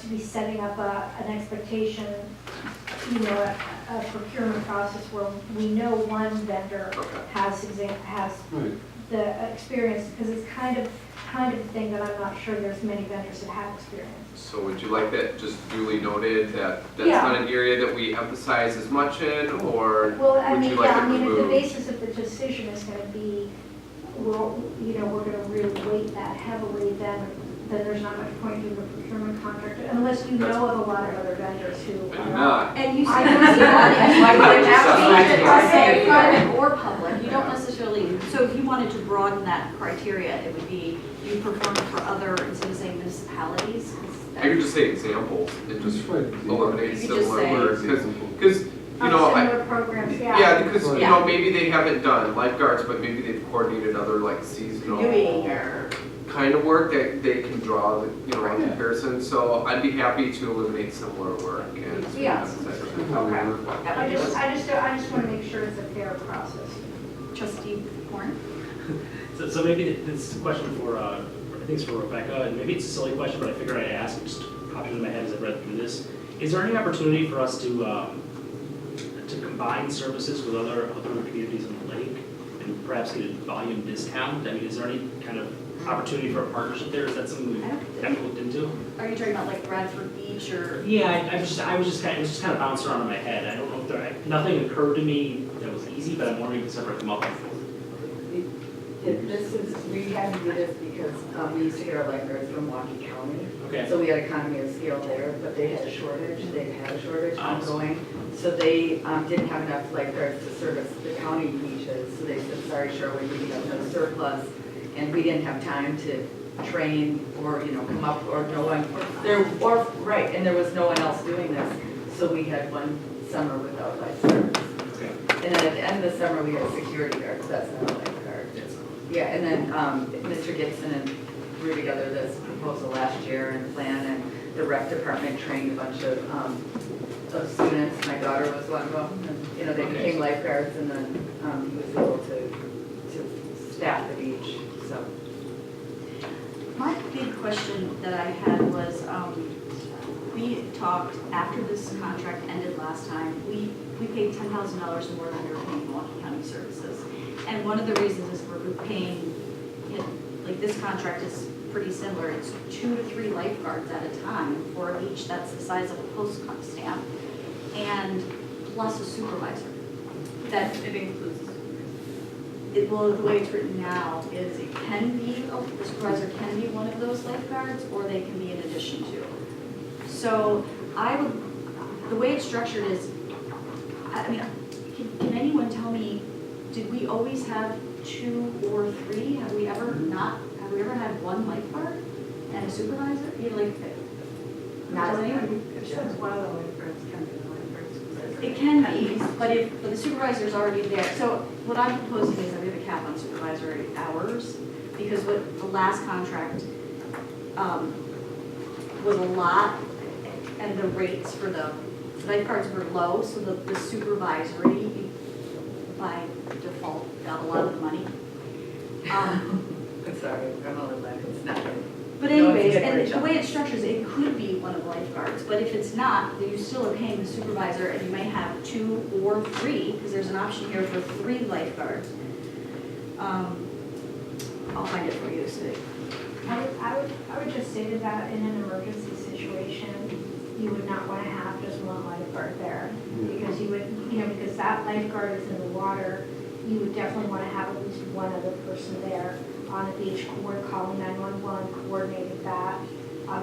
to be setting up an expectation, you know, a procurement process where we know one vendor has Right. the experience, because it's kind of the thing that I'm not sure there's many vendors that have experience. So would you like that just duly noted that that's Yeah. not an area that we emphasize as much in, or Well, I would mean, you like yeah, it I mean, if the removed? basis of the decision is gonna be, well, you know, we're gonna really weight that heavily, then there's not much point in the procurement contract, unless you know of a lot of other vendors who. I do not. And you I said don't see why I would just have thought change it I to say did. private or public? You don't necessarily, so if you wanted to broaden that criteria, it would be you perform for other, instead of saying municipalities. I could just say examples and just Right. eliminate You could just similar say- words, because, you know, Similar programs, yeah. yeah, because, you Yeah. know, maybe they haven't done lifeguards, but maybe they've coordinated other like seasonal Doing or, kind of work that they can draw, you know, a Right. comparison, so I'd be happy to eliminate similar work and. Yeah. Okay. I just wanna make sure it's a fair process. trustee Horn? So maybe this is a question for, I think it's for Rebecca, and maybe it's a silly question, but I figured I'd ask, it just popped into my head as I read through this. Is there any opportunity for us to combine services with other communities on the lake and perhaps get a volume discount? I mean, is there any kind of opportunity for a partnership there? Is that something we haven't looked into? Are you talking about like Bradford Beach or? Yeah, it was just kind of bouncing around in my head. I don't know if nothing occurred to me that was easy, but I'm wondering if it's ever come up before. We had to do this because we used to get our lifeguards from Milwaukee County. Okay. So we had economy of scale there, but they had a shortage, they've had a shortage Oh. ongoing. So they didn't have enough lifeguards to service the county beaches, so they said, sorry, Shorewood, we have no surplus. And we didn't have time to train or, you know, come up, or no one, right, and there was no one else doing this. So we had one summer without lifeguards. Okay. And then at the end of the summer, we had security guards, that's not a lifeguard. Yeah, and then Mr. Gibson and threw together this proposal last year and plan, and the rec department trained a bunch of students. My daughter was one of them, and, you know, they Okay. became lifeguards, and then he was able to staff the beach, so. My big question that I had was, we talked after this contract ended last time, we paid $10,000 more than we were paying Milwaukee County Services. And one of the reasons is we're paying, you know, like this contract is pretty similar. It's 2 to 3 lifeguards at a time for a beach that's the size of a postal stamp, and plus a supervisor. That it includes. Well, the way it's written now is it can be, the supervisor can be one of those lifeguards, or they can be in addition to. So the way it's structured is, I mean, can anyone tell me, did we always have 2 or 3? Have we ever had one lifeguard and a supervisor? You know, like, not anyone? One of the lifeguards can be the lifeguards. It can be, but the supervisor's already there. So what I'm proposing is that we have a cap on supervisory hours, because what the last contract was a lot, and the rates for the lifeguards were low, so the supervisory, by default, got a lot of the money. I'm sorry, I'm gonna let that, it's not good. But No, it's anyways, a good and word, the John. way it's structured is it could be one of the lifeguards, but if it's not, then you still are paying the supervisor, and you may have 2 or 3, because there's an option here for 3 lifeguards. I'll find it for you, so. I would just say that in an emergency situation, you would not want to have just one lifeguard there, because you would, you know, because that lifeguard is in the water, you would definitely want to have at least one other person there on the beach, calling 911, coordinating that,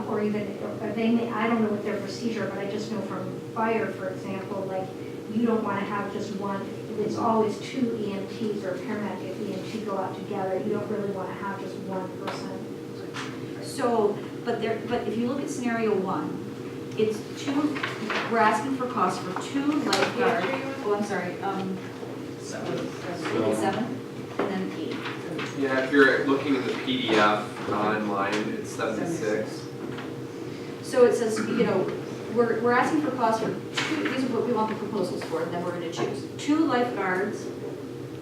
or even, they may, I don't know what their procedure, but I just know from fire, for example, like, you don't want to have just one, it's always 2 EMTs or paramedic EMT go out together, you don't really want to have just one person. So, but if you look at scenario 1, it's 2, we're asking for costs for 2 lifeguards. Oh, I'm sorry, 7, and then 8. Yeah, if you're looking in the PDF online, it's 76. So it says, you know, we're asking for costs for 2, these are what we want the proposals for, and then we're gonna choose 2 lifeguards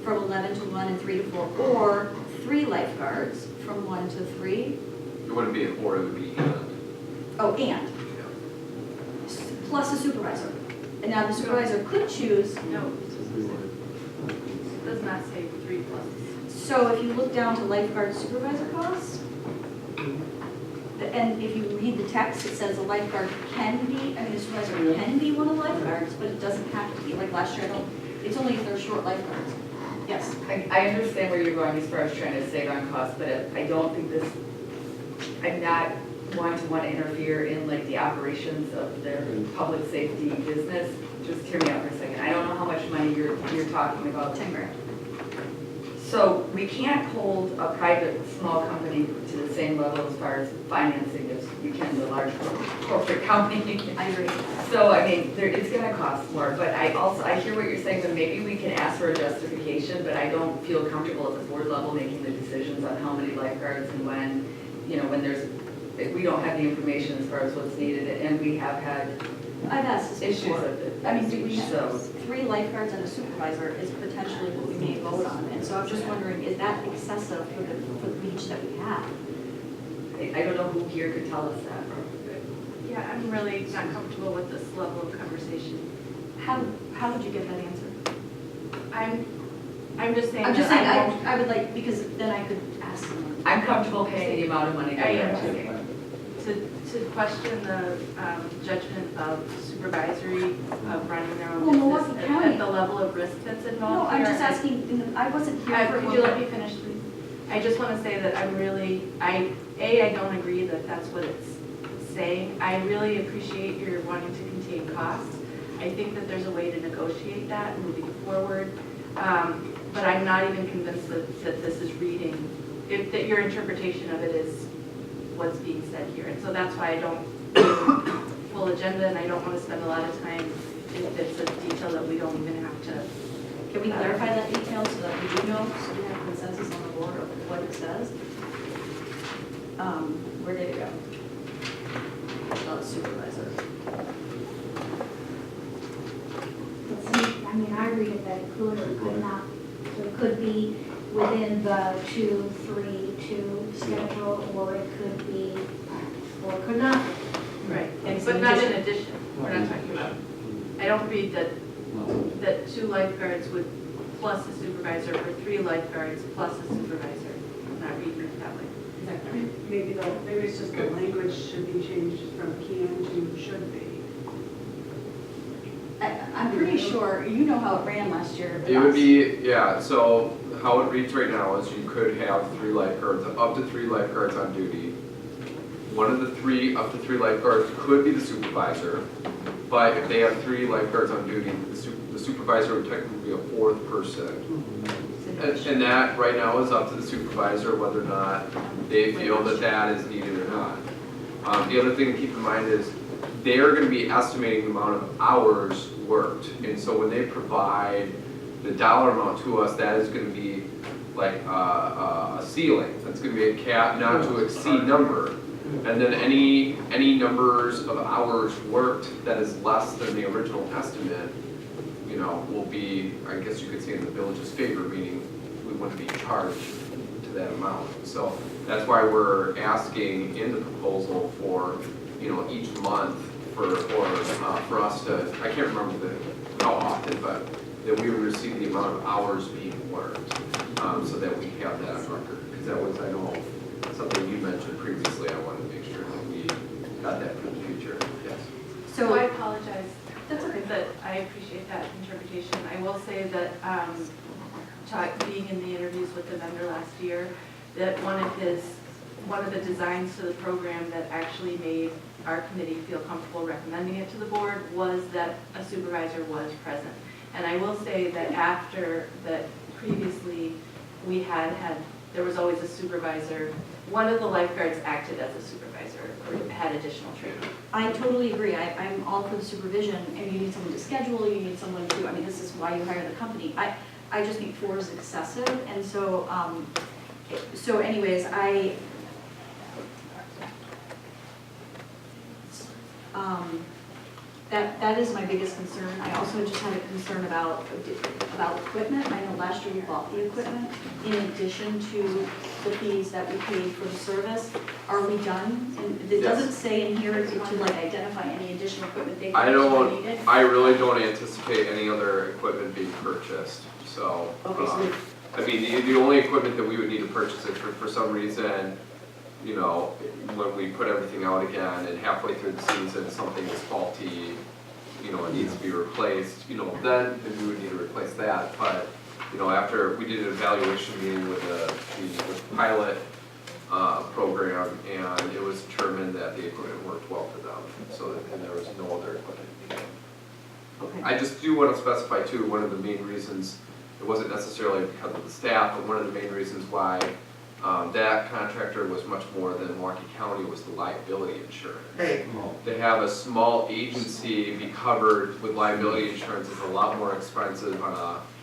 from 11 to 1 and 3 to 4, or 3 lifeguards from 1 to 3. It wouldn't be an or, it would be and. Oh, and, plus a supervisor. And now the supervisor could choose, No, it does not say 3 plus. so if you look down to lifeguard supervisor costs, and if you read the text, it says a lifeguard can be, I mean, a supervisor can be one of the lifeguards, but it doesn't have to be. Like last year, it's only if they're short lifeguards. Yes. I understand where you're going as far as trying to save on costs, but I don't think this, I'm not want to interfere in like the operations of their public safety business. Just hear me out for a second. I don't know how much money you're talking about. 10 grand. So we can't hold a private, small company to the same level as far as financing as we can the large corporate company. I agree. So, I mean, it's gonna cost more, but I hear what you're saying, but maybe we can ask for a justification, but I don't feel comfortable at the board level making the decisions on how many lifeguards and when, when if we don't have the information as far as what's needed, and we have had I've asked this issues before. with it. I mean, do we So, have 3 lifeguards and a supervisor is potentially what we may vote on. And so I'm just wondering, is that excessive for the beach that we have? I don't know who here could tell us that. Yeah, I'm really not comfortable with this level of conversation. How would you get that answer? I'm just saying. I'm just that saying, I won't- I would like, because then I could ask someone. I'm comfortable paying the amount of money that I they're am asking. too. To question the judgment of supervisory, of running their Well, own Milwaukee business County- at the level of risk that's No, involved I'm here. just asking, I wasn't here for. Could you let me finish, please? I just want to say that I'm really, I don't agree that that's what it's saying. I really appreciate your wanting to contain costs. I think that there's a way to negotiate that moving forward. But I'm not even convinced that this is reading, that your interpretation of it is what's being said here. And so that's why I don't do full agenda, and I don't want to spend a lot of time if it's a detail that we don't even have to. Can we clarify that detail so that we do know, so we have consensus on the board of what it says? Where did it go? Oh, supervisor. I mean, I read it that it could or could not, so it could be within the 2-3-2 schedule, or it could be, or it could not. Right. And But so not just- in addition, we're not talking about, I don't read that 2 lifeguards would plus a supervisor, or 3 lifeguards plus a supervisor. I'm not reading it that way. Maybe it's just the language should be changed from can to should be. I'm pretty sure, you know how it ran last year. with It would us. be, yeah, so how it reads right now is you could have 3 lifeguards, up to 3 lifeguards on duty. One of the 3, up to 3 lifeguards could be the supervisor, but if they have 3 lifeguards on duty, the supervisor would technically be a 4th person. And that right now is up to the supervisor whether or not they feel that that is needed or not. The other thing to keep in mind is they're going to be estimating the amount of hours worked. And so when they provide the dollar amount to us, that is going to be like a ceiling. That's going to be a cap, not to exceed number. And then any numbers of hours worked that is less than the original estimate, will be, I guess you could say, in the village's favor, meaning we wouldn't be charged to that amount. So that's why we're asking in the proposal for, each month for us to, I can't remember how often, but that we would receive the amount of hours being worked, so that we have that on record. Because that was, I know, something you mentioned previously. I wanted to make sure that we got that for the future. Yes. So I apologize. That's okay. But I appreciate that interpretation. I will say that, being in the interviews with the vendor last year, that one of the designs to the program that actually made our committee feel comfortable recommending it to the board was that a supervisor was present. And I will say that after that, previously, we there was always a supervisor. One of the lifeguards acted as a supervisor or had additional training. I totally agree. I'm all for the supervision, and you need someone to schedule, you need someone to, this is why you hire the company. I just think 4 is excessive, and so, anyways, That is my biggest concern. I also just had a concern about equipment. I know last year we bought the equipment in addition to the fees that we paid for the service. Are we done? And it Yes. doesn't say in here to like identify any additional equipment they I needed. I really don't anticipate any other equipment being purchased, so. Okay, so I mean, the only equipment that we would need to purchase is for some reason, you know, when we put everything out again and halfway through the season, something is faulty, you know, it needs to be replaced, you know, then we would need to replace that. But, you know, after we did an evaluation meeting with the pilot program, and it was determined that the equipment worked well for them, so that, and there was no other equipment needed. okay. I just do want to specify too, one of the main reasons, it wasn't necessarily because of the staff, but one of the main reasons why that contractor was much more than Milwaukee County was the liability insurance. Right. To have a small agency be covered with liability insurance is a lot more expensive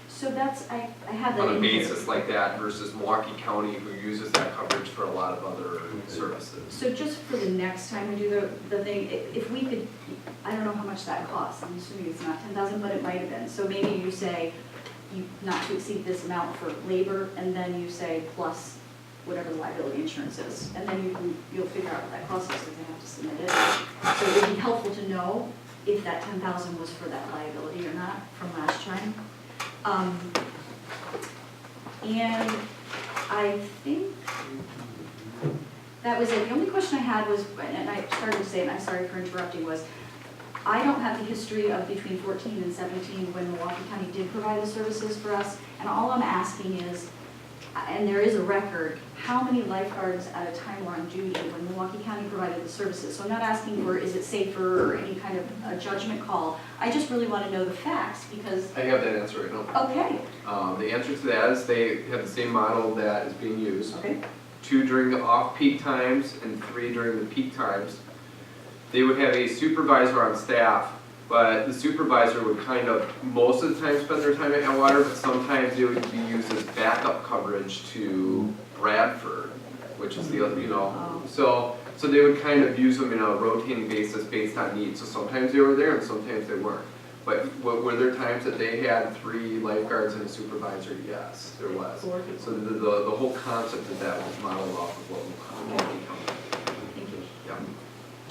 So that's, I have that on a in here. basis like that versus Milwaukee County, who uses that coverage for a lot of other services. So just for the next time we do the thing, if we could, I don't know how much that costs, I'm assuming it's not 10,000, but it might have been. So maybe you say, you not to exceed this amount for labor, and then you say plus whatever the liability insurance is. And then you'll figure out what that costs us, because they have to submit it. So it would be helpful to know if that 10,000 was for that liability or not from last time. And I think that was it. The only question I had was, and I started to say, and I'm sorry for interrupting, was I don't have the history of between 14 and 17 when Milwaukee County did provide the services for us. And all I'm asking is, and there is a record, how many lifeguards at a time were on duty when Milwaukee County provided the services? So I'm not asking for is it safer or any kind of a judgment call. I just really want to know the facts because. I have that answer right now. Okay. The answer to that is they have the same model that is being used. Okay. 2 during the off-peak times and 3 during the peak times. They would have a supervisor on staff, but the supervisor would kind of, most of the time, spend their time at Atwater, but sometimes they would be used as backup coverage to Bradford, which is the other, you know. So they would kind of use them in a rotating basis based on need. So sometimes they were there and sometimes they weren't. But were there times that they had 3 lifeguards and a supervisor? Yes, there was. So the whole concept of that was modeled off of what Milwaukee County. Thank you. Yeah.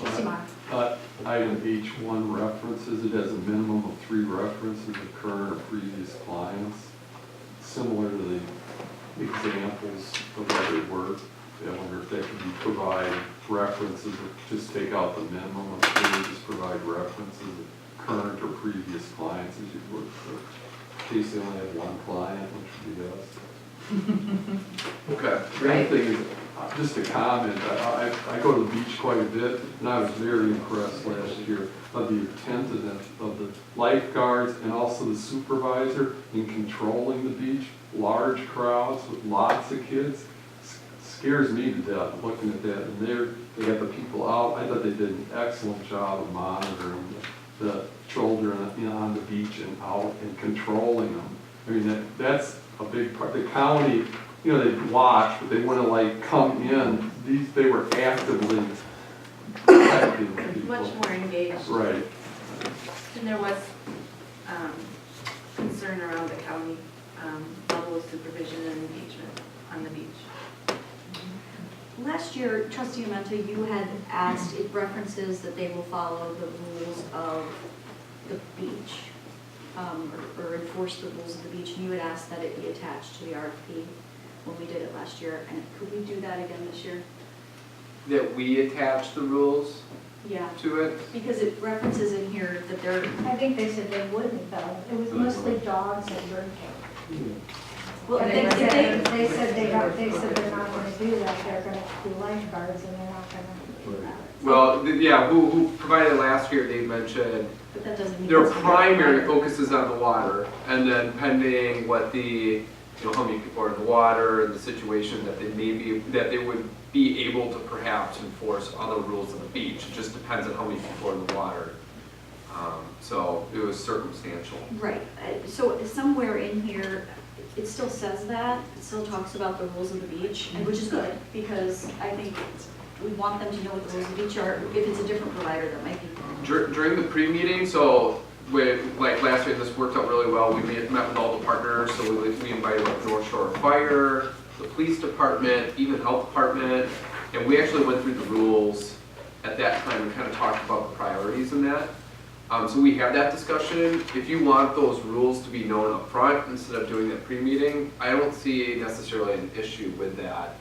Trustee Meyer. Item H1 references, it has a minimum of 3 references of current or previous clients, similar to the examples of other work. I wonder if that could be provide references, or just take out the minimum of 3, just provide references of current or previous clients as you work for. In case they only have 1 client, which would be us. Okay. The other thing is, just a comment, I go to the beach quite a bit, and I was very impressed last year of the attentiveness of the lifeguards and also the supervisor in controlling the beach. Large crowds with lots of kids, scares me to death looking at that. And they got the people out. I thought they did an excellent job of monitoring the children, you know, on the beach and out and controlling them. I mean, that's a big part. The county, you know, they'd watch, but they wouldn't like come in. They were actively protecting people. Much more engaged. Right. And there was concern around the county level of supervision and engagement on the beach. Last year, Trustee Amenta, you had asked if references that they will follow the rules of the beach, or enforce the rules of the beach, and you had asked that it be attached to the RFP when we did it last year, and could we do that again this year? That we attach the rules Yeah, to it? because it references in here that they're, I think they said they wouldn't though. It was mostly dogs and bird drinking. well, And they, they said they, they said they're not gonna do that. They're gonna do lifeguards and they're not gonna do that. Well, yeah, who provided it last year, they mentioned but that doesn't mean. their it's- primary focus is on the water, and then pending what the, you know, how many people are in the water and the situation that they would be able to perhaps enforce other rules of the beach. It just depends on how many people are in the water. So it was circumstantial. Right, so somewhere in here, it still says that, it still talks about the rules of the beach, and which is good, because I think we want them to know what the rules of the beach are. If it's a different provider that might be During the pre-meeting, so like last year, this worked out really well. We met with all the partners, so we invited like North Shore Fire, the police department, even health department, and we actually went through the rules at that time and kind of talked about the priorities in that. So we have that discussion. If you want those rules to be known up front instead of doing that pre-meeting, I don't see necessarily an issue with that.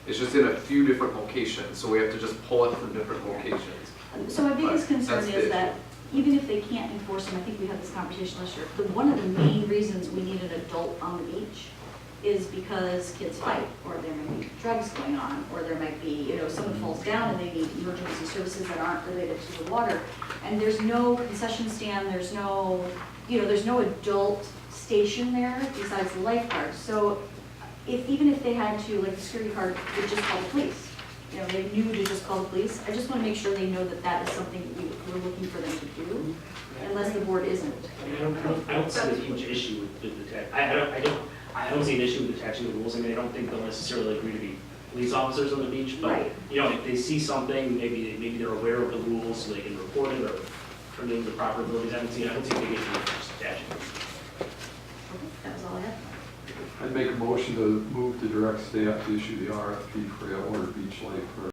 It's just in a few different locations, so we have to just pull it from different locations. So my biggest But concern that's the is issue. that even if they can't enforce them, I think we had this conversation last year, one of the main reasons we need an adult on the beach is because kids fight, or there might be drugs going on, or there might be, someone falls down and they need emergency services that aren't related to the water. And there's no concession stand, there's no adult station there besides the lifeguard. So even if they had to, like the security guard would just call the police, they knew to just call the police. I just want to make sure they know that that is something we're looking for them to do, unless the board isn't. I don't see a huge issue with the tax. I don't see an issue with attaching the rules. I mean, I don't think they'll necessarily agree to be police officers on the beach, but, Right. If they see something, maybe they're aware of the rules, so they can report it or turn in the proper abilities. I don't see a big issue with just attaching them. Okay, that was all I had. I'd make a motion to move to direct staff to issue the RFP for the Outwater Beach Lifeguard